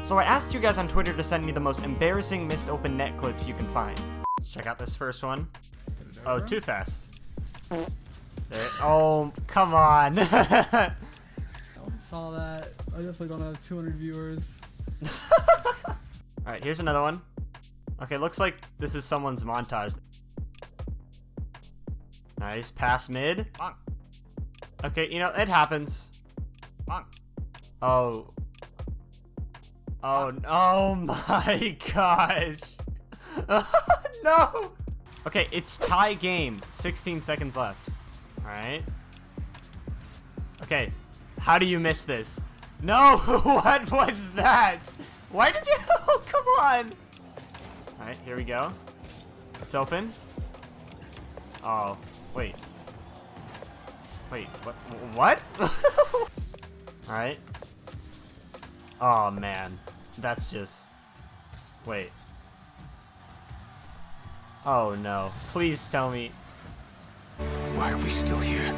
So I asked you guys on Twitter to send me the most embarrassing missed open net clips you can find. Let's check out this first one. Oh, too fast. There. Oh, come on. I saw that. I definitely don't have 200 viewers. Alright, here's another one. Okay, looks like this is someone's montage. Nice, pass mid. Okay, you know, it happens. Oh. Oh my gosh. No! Okay, it's tie game. 16 seconds left. Alright. Okay, how do you miss this? No! What was that? Why did you? Oh, come on! Alright, here we go. It's open. Oh, wait. Wait, what? Alright. Oh, man. That's just... Wait. Oh, no. Please tell me. Why are we still here?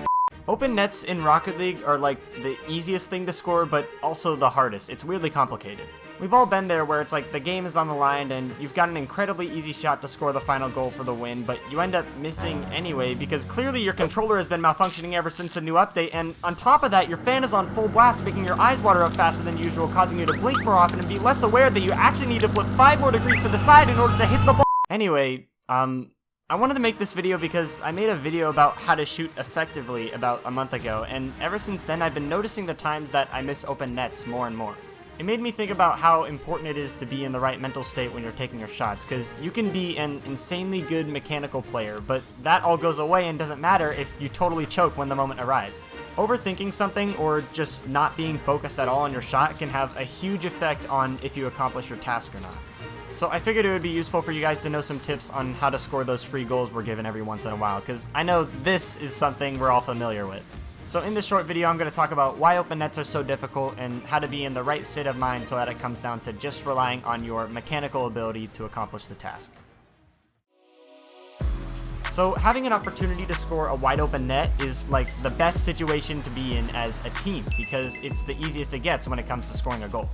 Open nets in Rocket League are like the easiest thing to score, but also the hardest. It's weirdly complicated. We've all been there where it's like the game is on the line and you've got an incredibly easy shot to score the final goal for the win, but you end up missing anyway because clearly your controller has been malfunctioning ever since the new update, and on top of that, your fan is on full blast, making your eyes water up faster than usual, causing you to blink more often and be less aware that you actually need to flip 5 more degrees to the side in order to hit the ball. Anyway, I wanted to make this video because I made a video about how to shoot effectively about a month ago, and ever since then I've been noticing the times that I miss open nets more and more. It made me think about how important it is to be in the right mental state when you're taking your shots, because you can be an insanely good mechanical player, but that all goes away and doesn't matter if you totally choke when the moment arrives. Overthinking something or just not being focused at all on your shot can have a huge effect on if you accomplish your task or not. So I figured it would be useful for you guys to know some tips on how to score those free goals we're given every once in a while, because I know this is something we're all familiar with. So in this short video, I'm going to talk about why open nets are so difficult and how to be in the right state of mind so that it comes down to just relying on your mechanical ability to accomplish the task. So having an opportunity to score a wide open net is like the best situation to be in as a team because it's the easiest it gets when it comes to scoring a goal.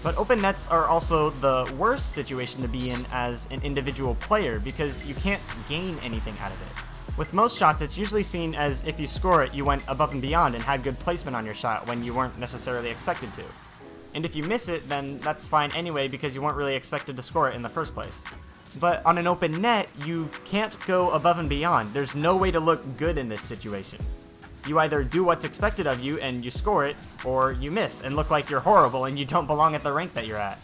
But open nets are also the worst situation to be in as an individual player because you can't gain anything out of it. With most shots, it's usually seen as if you score it, you went above and beyond and had good placement on your shot when you weren't necessarily expected to. And if you miss it, then that's fine anyway because you weren't really expected to score it in the first place. But on an open net, you can't go above and beyond. There's no way to look good in this situation. You either do what's expected of you and you score it, or you miss and look like you're horrible and you don't belong at the rank that you're at.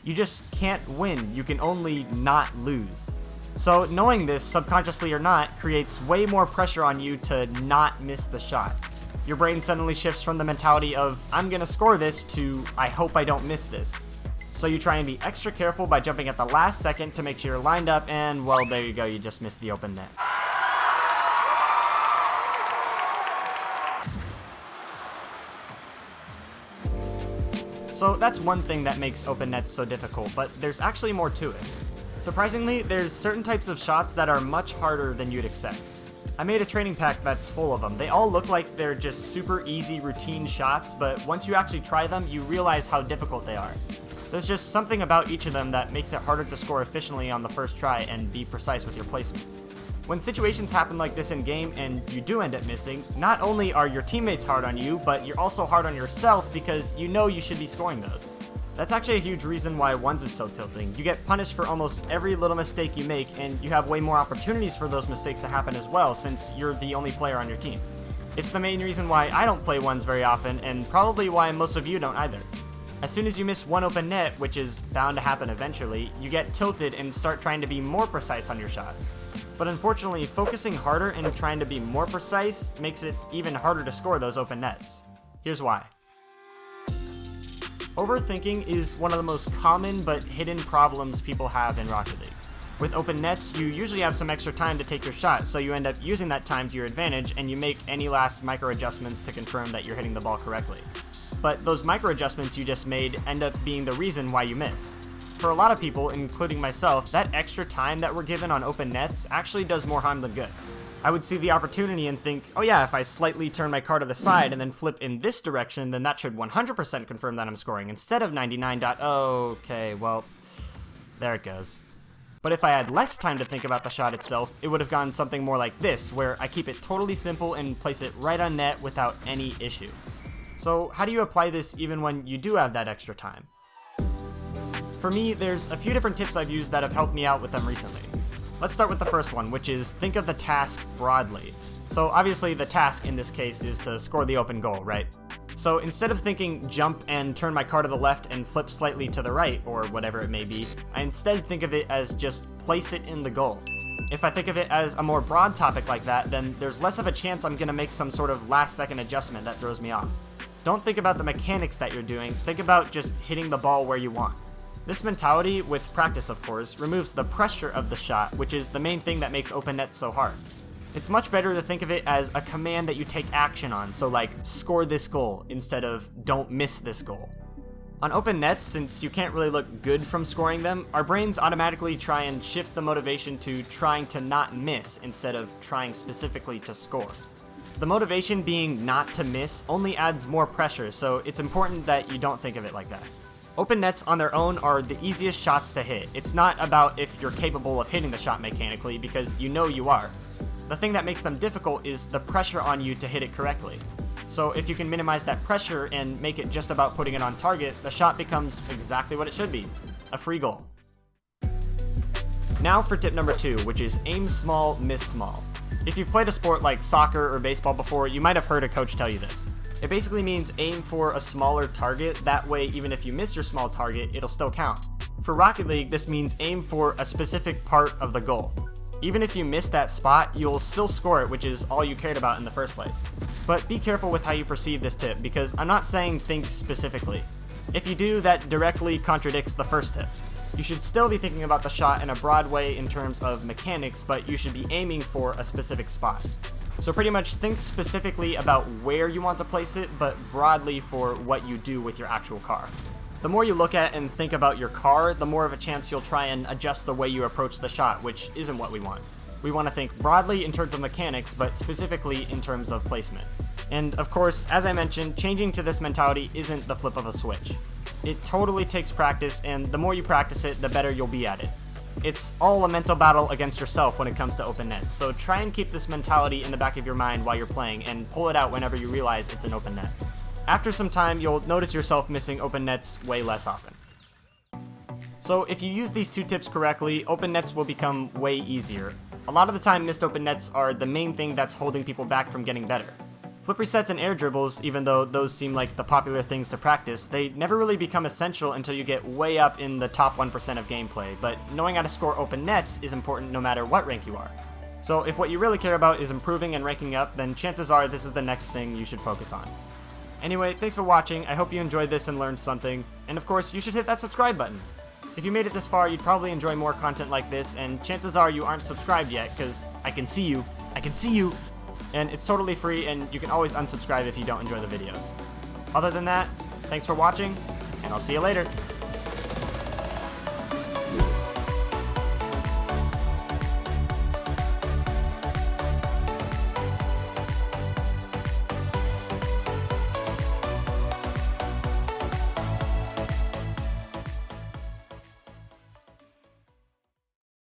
You just can't win, you can only not lose. So knowing this, subconsciously or not, creates way more pressure on you to not miss the shot. Your brain suddenly shifts from the mentality of, I'm gonna score this, to, I hope I don't miss this. So you try and be extra careful by jumping at the last second to make sure you're lined up, and well, there you go, you just missed the open net. So that's one thing that makes open nets so difficult, but there's actually more to it. Surprisingly, there's certain types of shots that are much harder than you'd expect. I made a training pack that's full of them. They all look like they're just super easy routine shots, but once you actually try them, you realize how difficult they are. There's just something about each of them that makes it harder to score efficiently on the first try and be precise with your placement. When situations happen like this in game and you do end up missing, not only are your teammates hard on you, but you're also hard on yourself because you know you should be scoring those. That's actually a huge reason why ones is so tilting. You get punished for almost every little mistake you make, and you have way more opportunities for those mistakes to happen as well, since you're the only player on your team. It's the main reason why I don't play ones very often, and probably why most of you don't either. As soon as you miss one open net, which is bound to happen eventually, you get tilted and start trying to be more precise on your shots. But unfortunately, focusing harder and trying to be more precise makes it even harder to score those open nets. Here's why. Overthinking is one of the most common but hidden problems people have in Rocket League. With open nets, you usually have some extra time to take your shot, so you end up using that time to your advantage and you make any last micro adjustments to confirm that you're hitting the ball correctly. But those micro adjustments you just made end up being the reason why you miss. For a lot of people, including myself, that extra time that we're given on open nets actually does more harm than good. I would see the opportunity and think, oh yeah, if I slightly turn my car to the side and then flip in this direction, then that should 100% confirm that I'm scoring instead of 99. Okay, well, there it goes. But if I had less time to think about the shot itself, it would have gone something more like this, where I keep it totally simple and place it right on net without any issue. So how do you apply this even when you do have that extra time? For me, there's a few different tips I've used that have helped me out with them recently. Let's start with the first one, which is think of the task broadly. So obviously the task in this case is to score the open goal, right? So instead of thinking jump and turn my car to the left and flip slightly to the right, or whatever it may be, I instead think of it as just place it in the goal. If I think of it as a more broad topic like that, then there's less of a chance I'm gonna make some sort of last second adjustment that throws me off. Don't think about the mechanics that you're doing, think about just hitting the ball where you want. This mentality, with practice of course, removes the pressure of the shot, which is the main thing that makes open nets so hard. It's much better to think of it as a command that you take action on, so like, score this goal, instead of don't miss this goal. On open nets, since you can't really look good from scoring them, our brains automatically try and shift the motivation to trying to not miss instead of trying specifically to score. The motivation being not to miss only adds more pressure, so it's important that you don't think of it like that. Open nets on their own are the easiest shots to hit. It's not about if you're capable of hitting the shot mechanically, because you know you are. The thing that makes them difficult is the pressure on you to hit it correctly. So if you can minimize that pressure and make it just about putting it on target, the shot becomes exactly what it should be, a free goal. Now for tip number 2, which is aim small, miss small. If you've played a sport like soccer or baseball before, you might have heard a coach tell you this. It basically means aim for a smaller target, that way even if you miss your small target, it'll still count. For Rocket League, this means aim for a specific part of the goal. Even if you miss that spot, you'll still score it, which is all you cared about in the first place. But be careful with how you perceive this tip, because I'm not saying think specifically. If you do, that directly contradicts the first tip. You should still be thinking about the shot in a broad way in terms of mechanics, but you should be aiming for a specific spot. So pretty much think specifically about where you want to place it, but broadly for what you do with your actual car. The more you look at and think about your car, the more of a chance you'll try and adjust the way you approach the shot, which isn't what we want. We want to think broadly in terms of mechanics, but specifically in terms of placement. And of course, as I mentioned, changing to this mentality isn't the flip of a switch. It totally takes practice, and the more you practice it, the better you'll be at it. It's all a mental battle against yourself when it comes to open net, so try and keep this mentality in the back of your mind while you're playing, and pull it out whenever you realize it's an open net. After some time, you'll notice yourself missing open nets way less often. So if you use these 2 tips correctly, open nets will become way easier. A lot of the time, missed open nets are the main thing that's holding people back from getting better. Flip resets and air dribbles, even though those seem like the popular things to practice, they never really become essential until you get way up in the top 1% of gameplay, but knowing how to score open nets is important no matter what rank you are. So if what you really care about is improving and ranking up, then chances are this is the next thing you should focus on. Anyway, thanks for watching, I hope you enjoyed this and learned something, and of course, you should hit that subscribe button. If you made it this far, you'd probably enjoy more content like this, and chances are you aren't subscribed yet, because I can see you, and it's totally free, and you can always unsubscribe if you don't enjoy the videos. Other than that, thanks for watching, and I'll see you later.